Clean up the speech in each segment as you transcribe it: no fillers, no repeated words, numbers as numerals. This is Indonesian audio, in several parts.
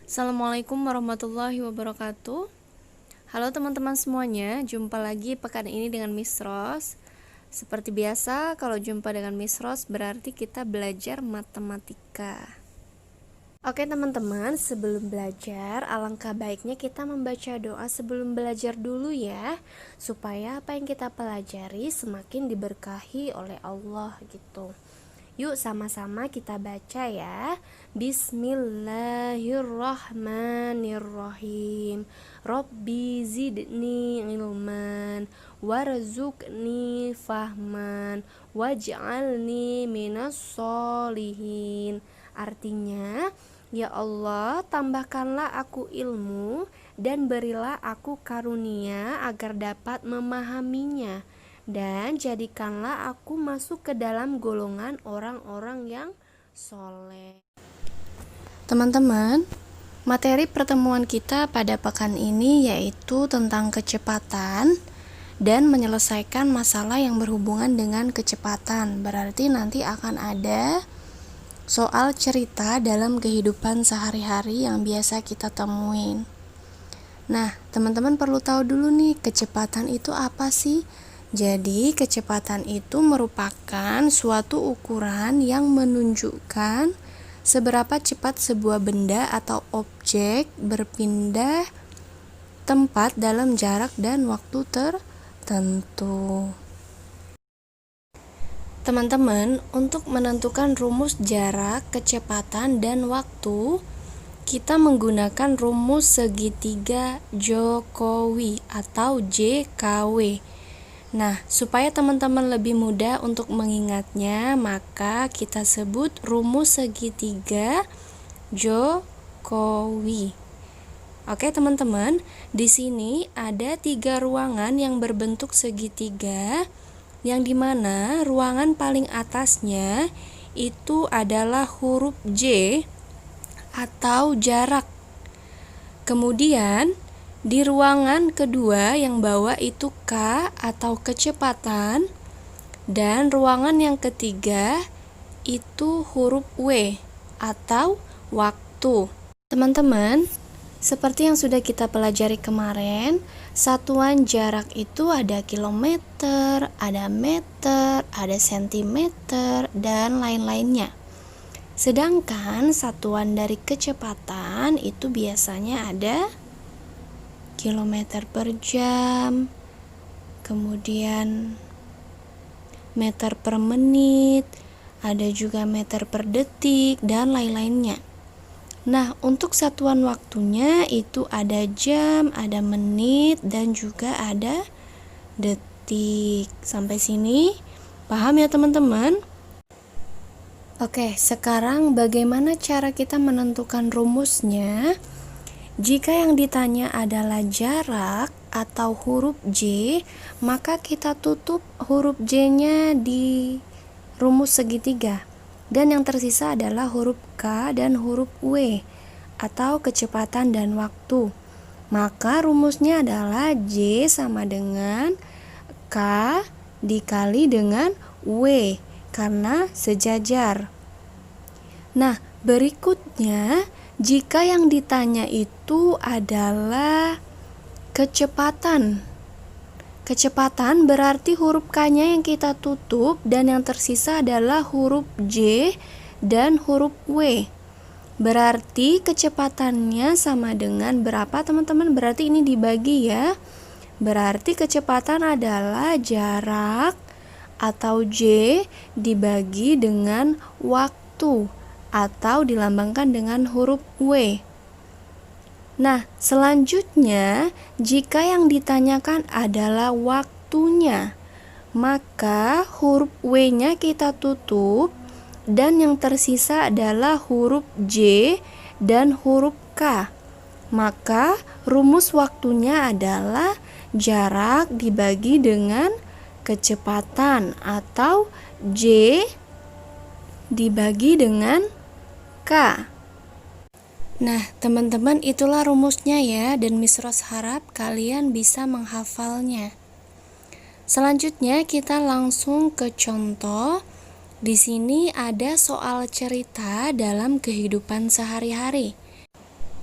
Assalamualaikum warahmatullahi wabarakatuh. Halo teman-teman semuanya, jumpa lagi pekan ini dengan Miss Ros. Seperti biasa, kalau jumpa dengan Miss Ros berarti kita belajar matematika. Oke teman-teman, sebelum belajar, alangkah baiknya kita membaca doa sebelum belajar dulu ya, supaya apa yang kita pelajari semakin diberkahi oleh Allah gitu. Yuk sama-sama kita baca ya. Bismillahirrahmanirrahim. Rabbi zidni ilman warzuqni fahman waj'alni minas solihin. Artinya, ya Allah, tambahkanlah aku ilmu dan berilah aku karunia agar dapat memahaminya, dan jadikanlah aku masuk ke dalam golongan orang-orang yang soleh. Teman-teman, materi pertemuan kita pada pekan ini yaitu tentang kecepatan dan menyelesaikan masalah yang berhubungan dengan kecepatan. Berarti nanti akan ada soal cerita dalam kehidupan sehari-hari yang biasa kita temuin. Nah, teman-teman perlu tahu dulu nih, kecepatan itu apa sih? Jadi, kecepatan itu merupakan suatu ukuran yang menunjukkan seberapa cepat sebuah benda atau objek berpindah tempat dalam jarak dan waktu tertentu. Teman-teman, untuk menentukan rumus jarak, kecepatan, dan waktu, kita menggunakan rumus segitiga Jokowi atau JKW. Nah, supaya teman-teman lebih mudah untuk mengingatnya, maka kita sebut rumus segitiga Jokowi. Oke teman-teman, di sini ada 3 ruangan yang berbentuk segitiga, yang dimana ruangan paling atasnya itu adalah huruf J atau jarak. Kemudian di ruangan kedua yang bawah itu K atau kecepatan, dan ruangan yang ketiga itu huruf W atau waktu. Teman-teman, seperti yang sudah kita pelajari kemarin, satuan jarak itu ada kilometer, ada meter, ada sentimeter, dan lain-lainnya. Sedangkan satuan dari kecepatan itu biasanya ada kilometer per jam, kemudian meter per menit, ada juga meter per detik, dan lain-lainnya. Nah, untuk satuan waktunya itu ada jam, ada menit, dan juga ada detik. Sampai sini paham ya teman-teman? Oke, sekarang bagaimana cara kita menentukan rumusnya? Jika yang ditanya adalah jarak atau huruf J, maka kita tutup huruf J-nya di rumus segitiga, dan yang tersisa adalah huruf K dan huruf W atau kecepatan dan waktu. Maka rumusnya adalah J sama dengan K dikali dengan W karena sejajar. Nah, berikutnya jika yang ditanya itu adalah kecepatan. Kecepatan berarti huruf K-nya yang kita tutup dan yang tersisa adalah huruf J dan huruf W. Berarti kecepatannya sama dengan berapa teman-teman? Berarti ini dibagi ya. Berarti kecepatan adalah jarak atau J dibagi dengan waktu atau dilambangkan dengan huruf W. Nah, selanjutnya jika yang ditanyakan adalah waktunya, maka huruf W-nya kita tutup dan yang tersisa adalah huruf J dan huruf K. Maka rumus waktunya adalah jarak dibagi dengan kecepatan atau J dibagi dengan K. Nah, teman-teman, itulah rumusnya ya, dan Miss Ros harap kalian bisa menghafalnya. Selanjutnya kita langsung ke contoh. Di sini ada soal cerita dalam kehidupan sehari-hari.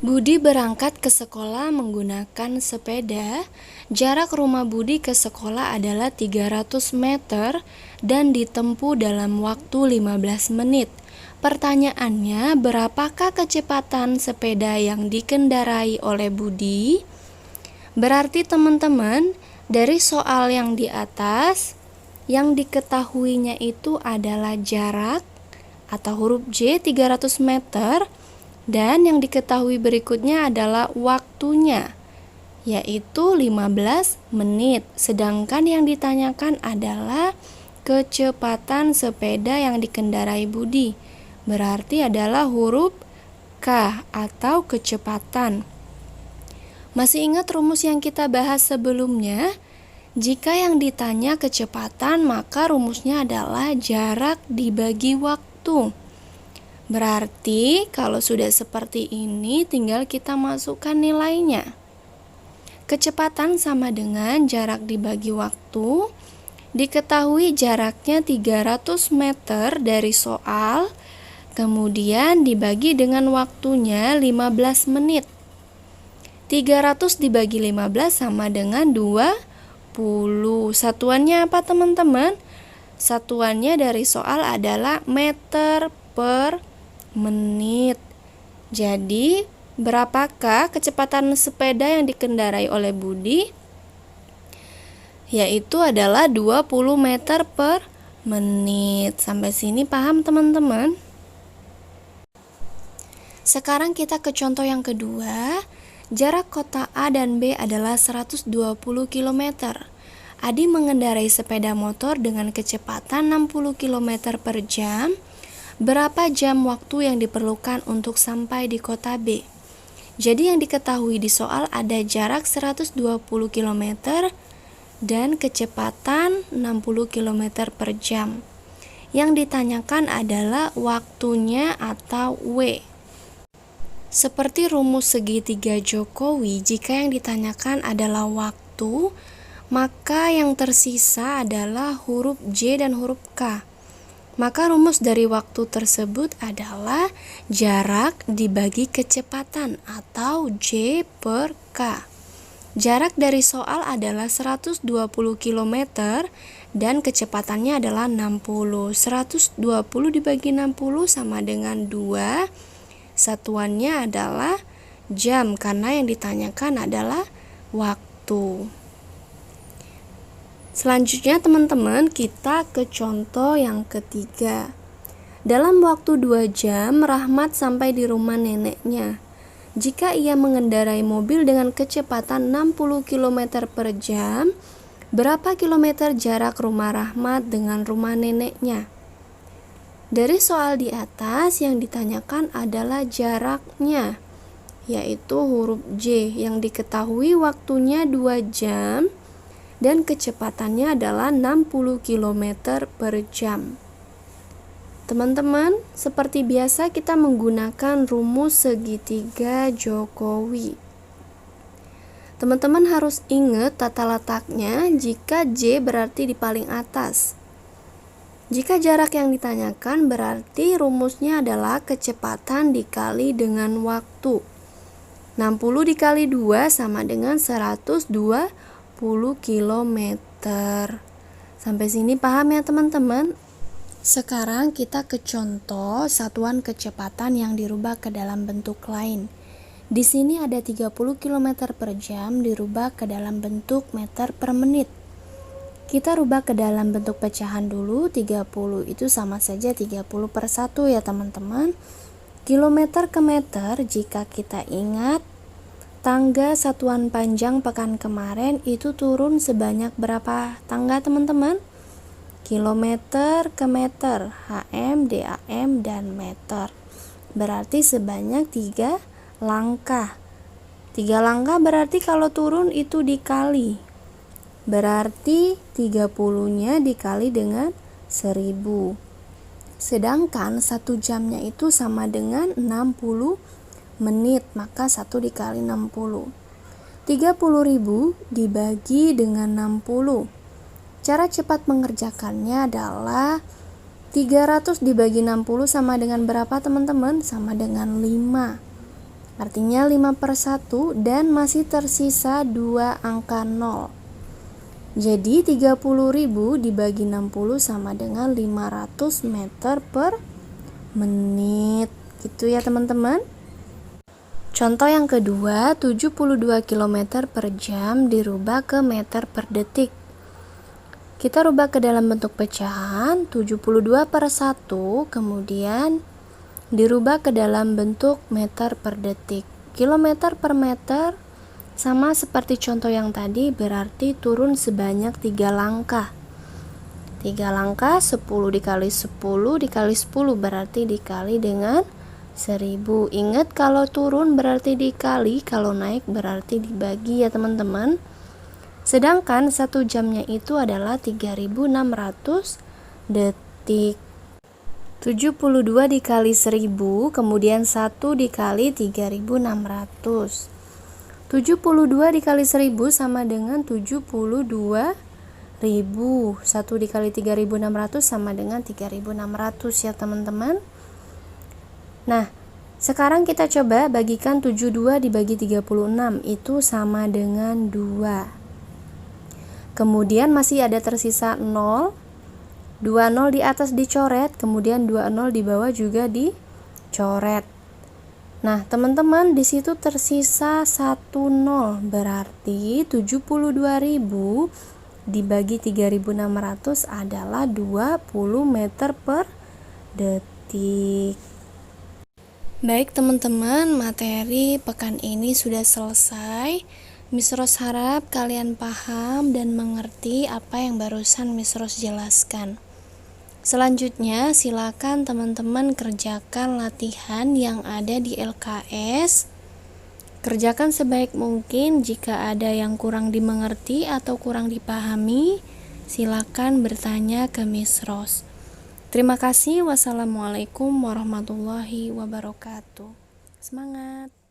Budi berangkat ke sekolah menggunakan sepeda. Jarak rumah Budi ke sekolah adalah 300 meter dan ditempuh dalam waktu 15 menit. Pertanyaannya, berapakah kecepatan sepeda yang dikendarai oleh Budi? Berarti teman-teman, dari soal yang di atas, yang diketahuinya itu adalah jarak atau huruf J 300 meter, dan yang diketahui berikutnya adalah waktunya, yaitu 15 menit. Sedangkan yang ditanyakan adalah kecepatan sepeda yang dikendarai Budi. Berarti adalah huruf K atau kecepatan. Masih ingat rumus yang kita bahas sebelumnya? Jika yang ditanya kecepatan, maka rumusnya adalah jarak dibagi waktu. Berarti kalau sudah seperti ini, tinggal kita masukkan nilainya. Kecepatan sama dengan jarak dibagi waktu. Diketahui jaraknya 300 meter dari soal, kemudian dibagi dengan waktunya 15 menit. 300 dibagi 15 sama dengan 20. Satuannya apa teman-teman? Satuannya dari soal adalah meter per menit. Jadi, berapakah kecepatan sepeda yang dikendarai oleh Budi? Yaitu adalah 20 meter per menit. Sampai sini paham teman-teman? Sekarang kita ke contoh yang kedua. Jarak kota A dan B adalah 120 km. Adi mengendarai sepeda motor dengan kecepatan 60 km per jam. Berapa jam waktu yang diperlukan untuk sampai di kota B? Jadi yang diketahui di soal ada jarak 120 km dan kecepatan 60 km per jam. Yang ditanyakan adalah waktunya atau W. Seperti rumus segitiga Jokowi, jika yang ditanyakan adalah waktu, maka yang tersisa adalah huruf J dan huruf K. Maka rumus dari waktu tersebut adalah jarak dibagi kecepatan atau J per K. Jarak dari soal adalah 120 km dan kecepatannya adalah 60. 120 dibagi 60 sama dengan 2. Satuannya adalah jam karena yang ditanyakan adalah waktu. Selanjutnya teman-teman, kita ke contoh yang ketiga. Dalam waktu 2 jam, Rahmat sampai di rumah neneknya. Jika ia mengendarai mobil dengan kecepatan 60 km per jam, berapa kilometer jarak rumah Rahmat dengan rumah neneknya? Dari soal di atas yang ditanyakan adalah jaraknya, yaitu huruf J, yang diketahui waktunya 2 jam dan kecepatannya adalah 60 km per jam. Teman-teman, seperti biasa kita menggunakan rumus segitiga Jokowi. Teman-teman harus ingat tata letaknya jika J berarti di paling atas. Jika jarak yang ditanyakan berarti rumusnya adalah kecepatan dikali dengan waktu. 60 dikali 2 sama dengan 120 km. Sampai sini paham ya teman-teman? Sekarang kita ke contoh satuan kecepatan yang dirubah ke dalam bentuk lain. Di sini ada 30 km per jam dirubah ke dalam bentuk meter per menit. Kita rubah ke dalam bentuk pecahan dulu. 30 itu sama saja 30 per 1 ya teman-teman. Kilometer ke meter, jika kita ingat tangga satuan panjang pekan kemarin itu turun sebanyak berapa tangga teman-teman? Kilometer ke meter, HM, DAM, dan meter. Berarti sebanyak 3 langkah. 3 langkah berarti kalau turun itu dikali. Berarti 30-nya dikali dengan 1000. Sedangkan 1 jamnya itu sama dengan 60 menit, maka 1 dikali 60. 30.000 dibagi dengan 60. Cara cepat mengerjakannya adalah 300 dibagi 60 sama dengan berapa teman-teman? Sama dengan 5. Artinya 5/1 dan masih tersisa 2 angka 0. Jadi 30.000 dibagi 60 sama dengan 500 meter per menit. Gitu ya teman-teman. Contoh yang kedua, 72 km per jam dirubah ke meter per detik. Kita rubah ke dalam bentuk pecahan, 72/1 kemudian dirubah ke dalam bentuk meter per detik. Kilometer per meter sama seperti contoh yang tadi, berarti turun sebanyak 3 langkah. 3 langkah 10 dikali 10 dikali 10 berarti dikali dengan 1000. Ingat, kalau turun berarti dikali, kalau naik berarti dibagi ya teman-teman. Sedangkan 1 jamnya itu adalah 3600 detik. 72 dikali 1000 kemudian 1 dikali 3600. 72 dikali 1000 sama dengan 72.000. 1 dikali 3600 sama dengan 3600 ya teman-teman. Nah, sekarang kita coba bagikan 72 dibagi 36, itu sama dengan 2. Kemudian masih ada tersisa 0. 2 0 di atas dicoret, kemudian 2 0 di bawah juga dicoret. Nah, teman-teman, di situ tersisa 1 0, berarti 72.000 dibagi 3600 adalah 20 meter per detik. Baik teman-teman, materi pekan ini sudah selesai. Miss Ros harap kalian paham dan mengerti apa yang barusan Miss Ros jelaskan. Selanjutnya, silakan teman-teman kerjakan latihan yang ada di LKS. Kerjakan sebaik mungkin. Jika ada yang kurang dimengerti atau kurang dipahami, silakan bertanya ke Miss Ros. Terima kasih. Wassalamualaikum warahmatullahi wabarakatuh. Semangat!